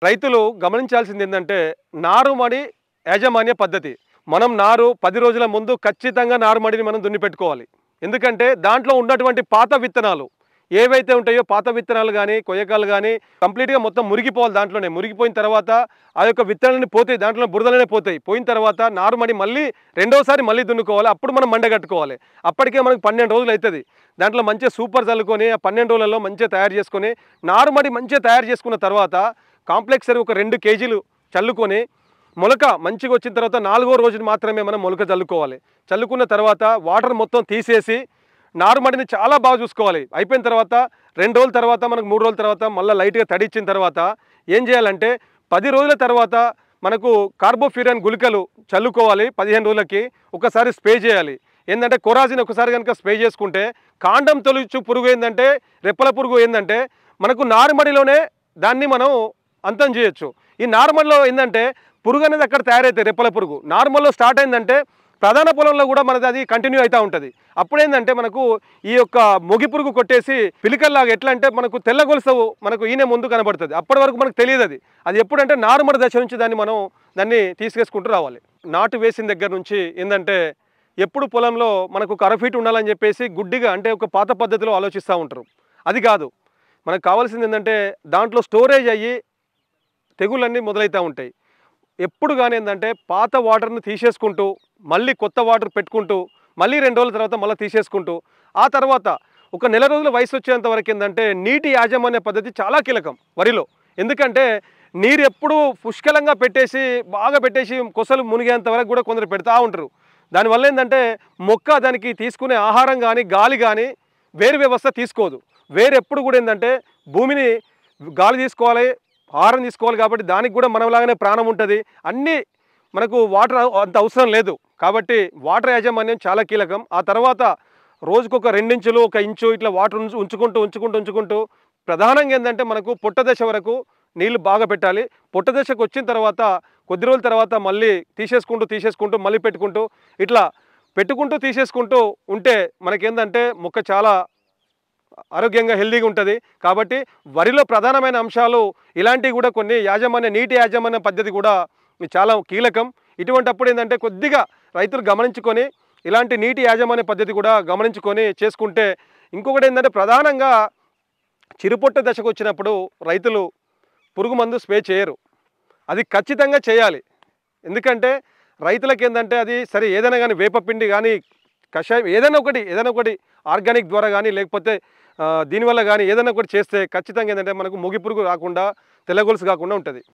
రైతులు గమనించాల్సింది ఏంటంటే నారుమడి యాజమాన్య పద్ధతి. మనం నారు 10 రోజుల ముందు ఖచ్చితంగా నారుమడిని మనం దున్నిపెట్టుకోవాలి. ఎందుకంటే దాంట్లో ఉన్నటువంటి పాత విత్తనాలు ఏవైతే ఉంటాయో పాత విత్తనాలు గానీ, కొయ్యకాలు గానీ కంప్లీట్‌గా మొత్తం మురిగిపోవాలి దాంట్లోనే. మురిగిపోయిన తర్వాత ఆ యొక్క విత్తనాలన్నీ పోతాయి. దాంట్లో బురదలోనే పోతాయి. పోయిన తర్వాత నారుమడి మళ్ళీ రెండోసారి మళ్ళీ దున్నుకోవాలి. అప్పుడు మనం మండగట్టుకోవాలి. అప్పటికే మనకు 12 రోజులు అయితది. దాంట్లో మంచిగా సూపర్ చల్లుకొని ఆ 12 రోజులలో మంచిగా తయారు చేసుకొని నారుమడి మంచిగా తయారు చేసుకున్న తర్వాత కాంప్లెక్స్ ఎరువు ఒక 2 కేజీలు చల్లుకొని మొలక మంచిగా వచ్చిన తర్వాత 4వ రోజున మాత్రమే మనం మొలక చల్లుకోవాలి. చల్లుకున్న తర్వాత వాటర్ మొత్తం తీసేసి నారుమడిని చాలా బాగా చూసుకోవాలి. అయిపోయిన తర్వాత 2 రోజుల తర్వాత మనకు 3 రోజుల తర్వాత మళ్ళీ లైట్‌గా తడిచ్చిన తర్వాత ఏం చేయాలంటే 10 రోజుల తర్వాత మనకు కార్బోఫ్యూరాన్ గుళికలు చల్లుకోవాలి. 15 రోజులకి ఒకసారి స్ప్రే చేయాలి. ఏందంటే కొరాజిన్ ఒకసారి కనుక స్ప్రే చేసుకుంటే కాండం తొలుచు పురుగు ఏందంటే రెప్పల పురుగు ఏందంటే మనకు నారుమడిలోనే దాన్ని మనం అంతం చేయొచ్చు. ఈ నార్మల్‌లో ఏందంటే పురుగు అనేది అక్కడ తయారైతాయి రెప్పల పురుగు. నార్మల్‌లో స్టార్ట్ అయిందంటే ప్రధాన పొలంలో కూడా మనది అది కంటిన్యూ అవుతూ ఉంటుంది. అప్పుడేందంటే మనకు ఈ యొక్క మొగి పురుగు కొట్టేసి పిలికల్లాగా ఎట్లా అంటే మనకు తెల్ల గొలుసు మనకు ఈయన ముందు కనబడుతుంది. అప్పటి వరకు మనకు తెలియదు అది. అది ఎప్పుడంటే నారుమడి దశ నుంచి దాన్ని తీసుకేసుకుంటూ రావాలి. నాటు వేసిన దగ్గర నుంచి ఏందంటే ఎప్పుడు పొలంలో మనకు ఒక అర ఫీట్ ఉండాలని చెప్పేసి గుడ్డిగా అంటే ఒక పాత పద్ధతిలో ఆలోచిస్తూ ఉంటారు. అది కాదు. మనకు కావాల్సింది ఏంటంటే దాంట్లో స్టోరేజ్ అయ్యి తెగుళ్ళన్నీ మొదలవుతూ ఉంటాయి. ఎప్పుడు కానీ ఏంటంటే పాత వాటర్ని తీసేసుకుంటూ మళ్ళీ కొత్త వాటర్ పెట్టుకుంటూ మళ్ళీ 2 రోజుల తర్వాత మళ్ళీ తీసేసుకుంటూ ఆ తర్వాత ఒక నెల రోజుల వయసు వచ్చేంత వరకు ఏంటంటే నీటి యాజమాన్య పద్ధతి చాలా కీలకం వరిలో. ఎందుకంటే నీరు ఎప్పుడు పుష్కలంగా పెట్టేసి బాగా పెట్టేసి కొసలు మునిగేంత వరకు కూడా కొందరు పెడతా ఉంటారు. దానివల్ల ఏంటంటే మొక్క దానికి తీసుకునే ఆహారం కానీ గాలి కానీ వేరు వ్యవస్థ తీసుకోదు. వేరు ఎప్పుడు కూడా ఏంటంటే భూమిని గాలి తీసుకోవాలి, ఆహారం తీసుకోవాలి. కాబట్టి దానికి కూడా మనలాగానే ప్రాణం ఉంటుంది. అన్నీ మనకు వాటర్ అంత అవసరం లేదు. కాబట్టి వాటర్ యాజమాన్యం చాలా కీలకం. ఆ తర్వాత రోజుకొక 2 ఇంచులు 1 ఇంచు ఇట్లా వాటర్ ఉంచుకుంటూ ప్రధానంగా ఏంటంటే మనకు పొట్ట దశ వరకు నీళ్లు బాగా పెట్టాలి. పొట్ట దశకు వచ్చిన తర్వాత కొద్ది రోజుల తర్వాత మళ్ళీ తీసేసుకుంటూ మళ్ళీ పెట్టుకుంటూ తీసేసుకుంటూ ఉంటే మనకేందంటే మొక్క చాలా ఆరోగ్యంగా హెల్తీగా ఉంటుంది. కాబట్టి వరిలో ప్రధానమైన అంశాలు ఇలాంటివి కూడా కొన్ని నీటి యాజమాన్య పద్ధతి కూడా చాలా కీలకం. ఇటువంటప్పుడు ఏంటంటే కొద్దిగా రైతులు గమనించుకొని ఇలాంటి నీటి యాజమాన్య పద్ధతి కూడా గమనించుకొని చేసుకుంటే ఇంకొకటి ఏంటంటే ప్రధానంగా చిరుపొట్ట దశకు వచ్చినప్పుడు రైతులు పురుగు మందు స్ప్రే చేయరు. అది ఖచ్చితంగా చేయాలి. ఎందుకంటే రైతులకు ఏంటంటే అది సరే ఏదైనా కానీ వేపపిండి కానీ కషాయం ఏదైనా ఒకటి ఆర్గానిక్ ద్వారా కానీ లేకపోతే దీనివల్ల కానీ ఏదైనా ఒకటి చేస్తే ఖచ్చితంగా ఏంటంటే మనకు మొగి పురుగు రాకుండా తెల్లగొలుసు కాకుండా ఉంటుంది.